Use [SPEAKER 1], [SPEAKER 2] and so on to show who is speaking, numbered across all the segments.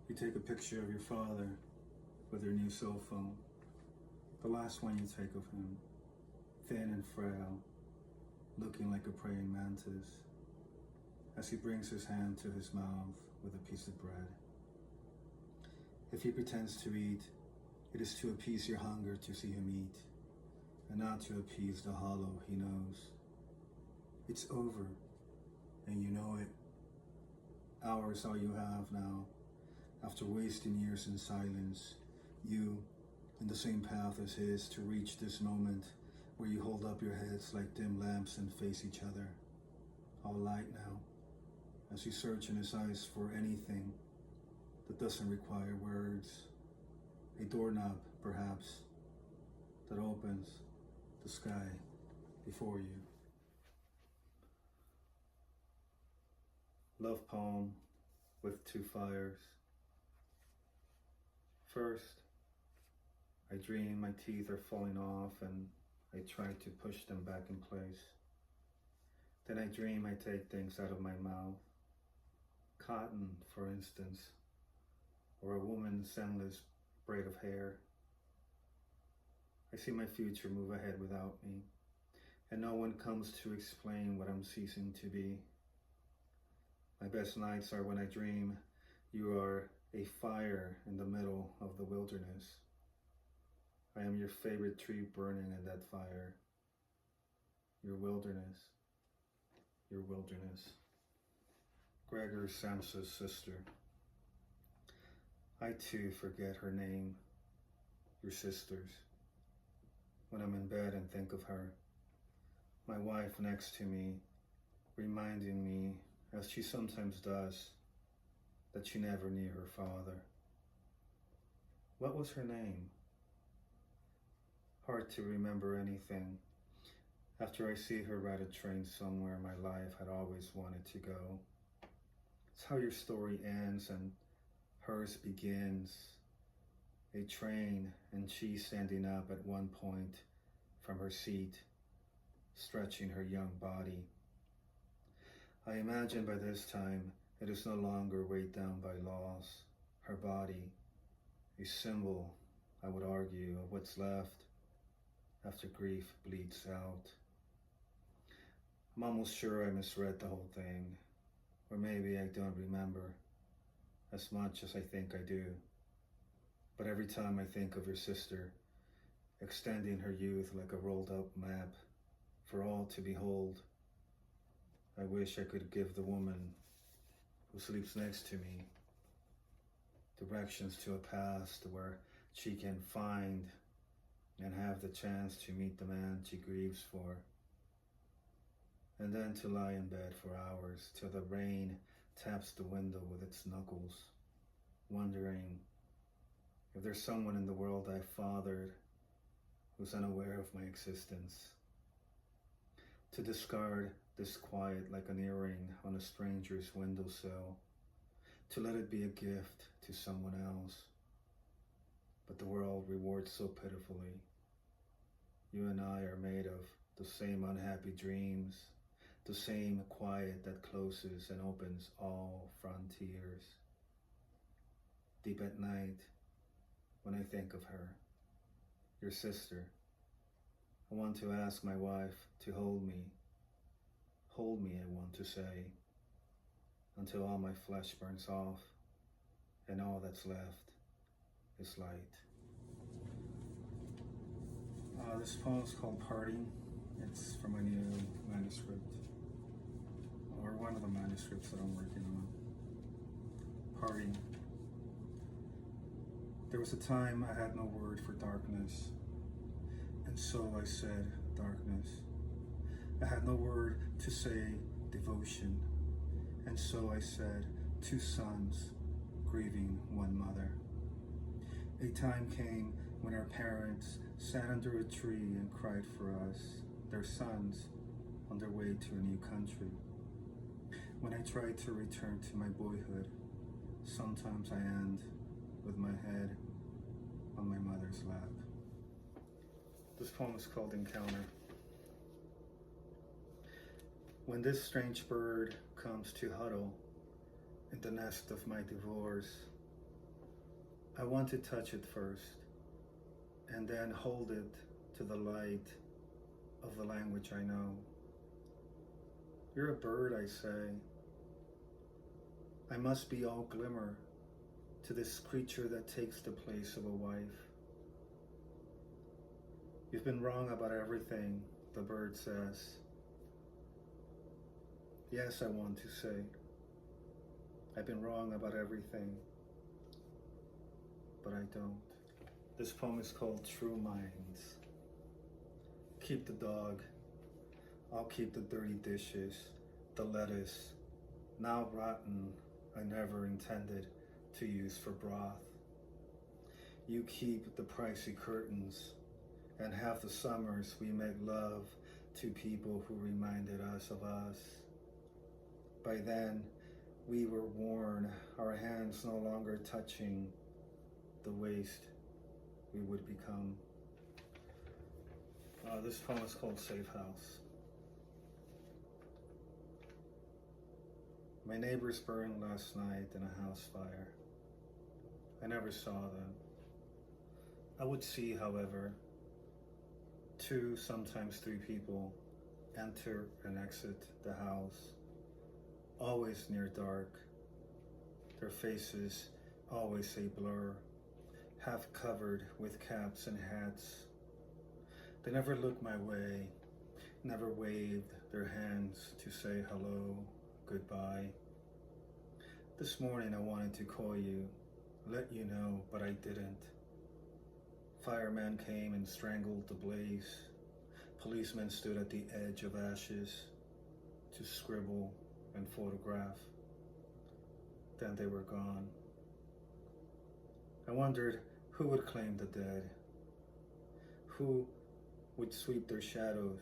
[SPEAKER 1] You take a picture of your father with your new cell phone, the last one you take of him, thin and frail, looking like a praying mantis, as he brings his hand to his mouth with a piece of bread. If he pretends to eat, it is to appease your hunger to see him eat, and not to appease the hollow he knows. It's over, and you know it. Hours all you have now, after wasting years in silence, you, in the same path as his, to reach this moment where you hold up your heads like dim lamps and face each other, all light now, as you search in his eyes for anything that doesn't require words. A doorknob, perhaps, that opens the sky before you. Love poem with two fires. First, I dream my teeth are falling off and I try to push them back in place. Then I dream I take things out of my mouth. Cotton, for instance, or a woman's endless braid of hair. I see my future move ahead without me, and no one comes to explain what I'm ceasing to be. My best nights are when I dream you are a fire in the middle of the wilderness. I am your favorite tree burning in that fire. Your wilderness. Your wilderness. Gregor Samsa's sister. I too forget her name. Your sister's. When I'm in bed and think of her. My wife next to me, reminding me, as she sometimes does, that she never knew her father. What was her name? Hard to remember anything. After I see her ride a train somewhere my life had always wanted to go. It's how your story ends and hers begins. A train and she standing up at one point from her seat, stretching her young body. I imagine by this time it is no longer weighed down by loss. Her body, a symbol, I would argue, of what's left after grief bleeds out. I'm almost sure I misread the whole thing, or maybe I don't remember as much as I think I do. But every time I think of your sister, extending her youth like a rolled up map for all to behold, I wish I could give the woman who sleeps next to me directions to a past where she can find and have the chance to meet the man she grieves for. And then to lie in bed for hours till the rain taps the window with its knuckles, wondering if there's someone in the world I fathered who's unaware of my existence. To discard this quiet like an earring on a stranger's windowsill, to let it be a gift to someone else. But the world rewards so pitifully. You and I are made of the same unhappy dreams, the same quiet that closes and opens all frontiers. Deep at night, when I think of her, your sister, I want to ask my wife to hold me. Hold me, I want to say, until all my flesh burns off and all that's left is light. This poem is called Parting. It's from my new manuscript, or one of the manuscripts that I'm working on. Parting. There was a time I had no word for darkness, and so I said darkness. I had no word to say devotion, and so I said two sons grieving one mother. A time came when our parents sat under a tree and cried for us, their sons, on their way to a new country. When I try to return to my boyhood, sometimes I end with my head on my mother's lap. This poem is called Encounter. When this strange bird comes to huddle in the nest of my divorce, I want to touch it first and then hold it to the light of the language I know. You're a bird, I say. I must be all glimmer to this creature that takes the place of a wife. You've been wrong about everything, the bird says. Yes, I want to say. I've been wrong about everything, but I don't. This poem is called True Minds. Keep the dog. I'll keep the dirty dishes, the lettuce, now rotten, I never intended to use for broth. You keep the pricey curtains, and half the summers we make love to people who reminded us of us. By then, we were worn, our hands no longer touching the waste we would become. This poem is called Safe House. My neighbors burned last night in a house fire. I never saw them. I would see, however, 2, sometimes 3 people enter and exit the house, always near dark. Their faces always a blur, half covered with caps and hats. They never looked my way, never waved their hands to say hello, goodbye. This morning I wanted to call you, let you know, but I didn't. Firemen came and strangled the blaze. Policemen stood at the edge of ashes to scribble and photograph. Then they were gone. I wondered who would claim the dead, who would sweep their shadows,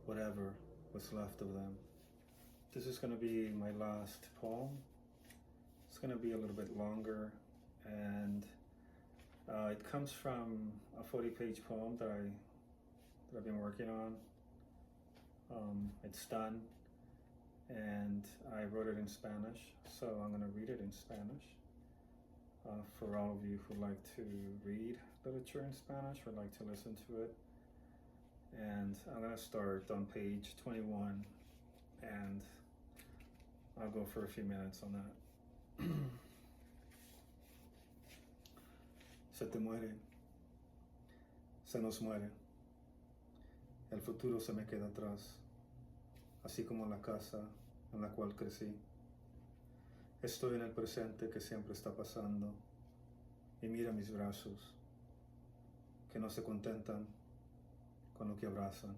[SPEAKER 1] whatever was left of them. This is going to be my last poem. It's going to be a little bit longer, and it comes from a 40-page poem that I've been working on. It's done, and I wrote it in Spanish, so I'm going to read it in Spanish. For all of you who like to read literature in Spanish or like to listen to it. And I'm going to start on page 21, and I'll go for a few minutes on that. Se te muere, se nos muere, el futuro se me queda atrás, así como la casa en la cual crecí. Estoy en el presente que siempre está pasando, y mira mis brazos, que no se contentan con lo que abrazan.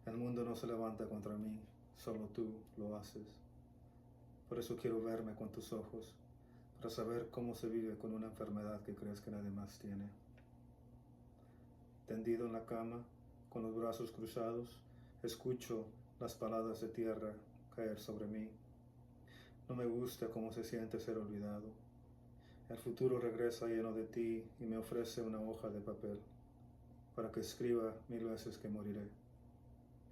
[SPEAKER 1] El mundo no se levanta contra mí, solo tú lo haces. Por eso quiero verme con tus ojos, para saber cómo se vive con una enfermedad que crees que nadie más tiene. Tendido en la cama, con los brazos cruzados, escucho las paladas de tierra caer sobre mí. No me gusta cómo se siente ser olvidado. El futuro regresa lleno de ti y me ofrece una hoja de papel para que escriba 1000 veces que moriré.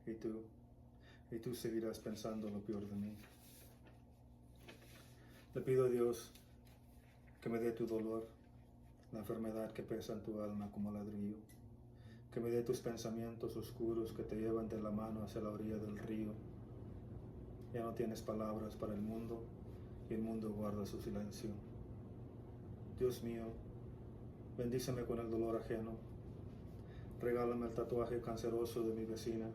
[SPEAKER 1] Y tú seguirás pensando lo peor de mí. Le pido a Dios que me dé tu dolor, la enfermedad que pesa en tu alma como ladrillo, que me dé tus pensamientos oscuros que te llevan de la mano hacia la orilla del río. Ya no tienes palabras para el mundo y el mundo guarda su silencio. Dios mío, bendíceme con el dolor ajeno. Regálame el tatuaje canceroso de mi vecina.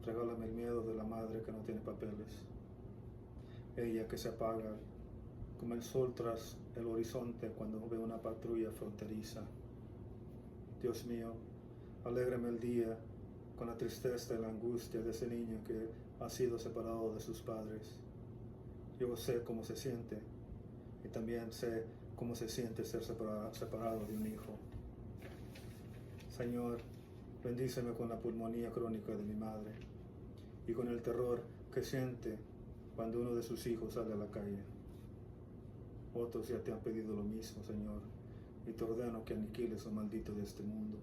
[SPEAKER 1] Regálame el miedo de la madre que no tiene papeles. Ella que se apaga como el sol tras el horizonte cuando ve una patrulla fronteriza. Dios mío, alégrame el día con la tristeza y la angustia de ese niño que ha sido separado de sus padres. Yo sé cómo se siente y también sé cómo se siente ser separado de un hijo. Señor, bendíceme con la pulmonía crónica de mi madre y con el terror que siente cuando uno de sus hijos sale a la calle. Otros ya te han pedido lo mismo, Señor, y te ordeno que aniquiles lo maldito de este mundo.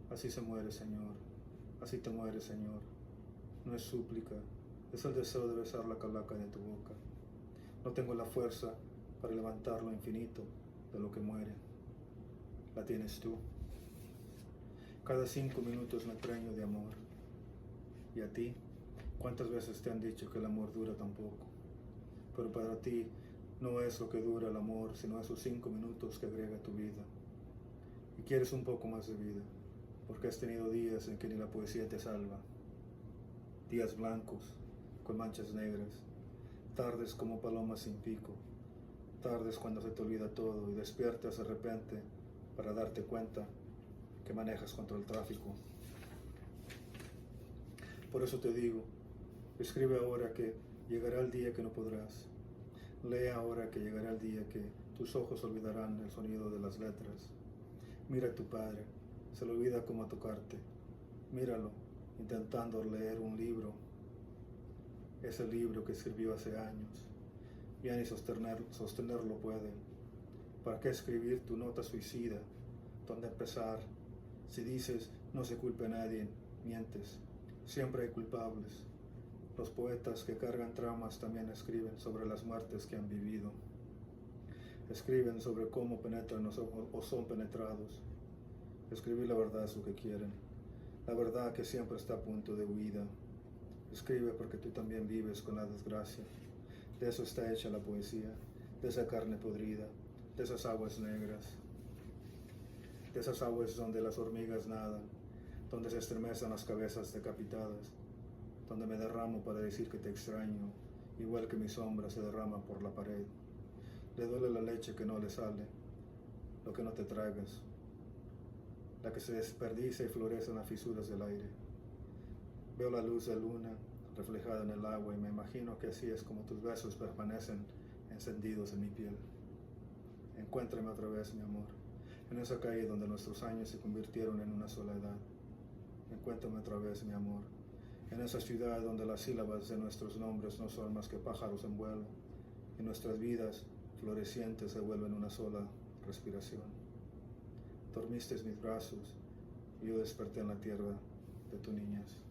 [SPEAKER 1] Así se muere, Señor, así te mueres, Señor. No es súplica, es el deseo de besar la calaca de tu boca. No tengo la fuerza para levantar lo infinito de lo que muere. La tienes tú. Cada 5 minutos me preño de amor. ¿Y a ti? ¿Cuántas veces te han dicho que el amor dura tan poco? Pero para ti no es lo que dura el amor, sino esos 5 minutos que agrega a tu vida. Y quieres un poco más de vida, porque has tenido días en que ni la poesía te salva. Días blancos, con manchas negras, tardes como palomas sin pico, tardes cuando se te olvida todo y despiertas de repente para darte cuenta que manejas contra el tráfico. Por eso te digo, escribe ahora que llegará el día que no podrás. Lee ahora que llegará el día que tus ojos olvidarán el sonido de las letras. Mira a tu padre, se le olvida cómo tocarte. Míralo, intentando leer un libro, ese libro que escribió hace años. Ya ni sostenerlo puede. ¿Para qué escribir tu nota suicida? ¿Dónde empezar? Si dices no se culpe a nadie, mientes. Siempre hay culpables. Los poetas que cargan tramas también escriben sobre las muertes que han vivido. Escriben sobre cómo penetran o son penetrados. Escribir la verdad es lo que quieren. La verdad que siempre está a punto de huida. Escribe porque tú también vives con la desgracia. De eso está hecha la poesía, de esa carne podrida, de esas aguas negras, de esas aguas donde las hormigas nadan, donde se estremecen las cabezas decapitadas, donde me derramo para decir que te extraño, igual que mi sombra se derrama por la pared. Le duele la leche que no le sale, lo que no te tragas, la que se desperdicia y florece en las fisuras del aire. Veo la luz de luna reflejada en el agua y me imagino que así es como tus besos permanecen encendidos en mi piel. Encuéntrame otra vez, mi amor, en esa calle donde nuestros años se convirtieron en una sola edad. Encuéntrame otra vez, mi amor, en esa ciudad donde las sílabas de nuestros nombres no son más que pájaros en vuelo y nuestras vidas florecientes se vuelven una sola respiración. Dormiste en mis brazos y yo desperté en la tierra de tu niñez.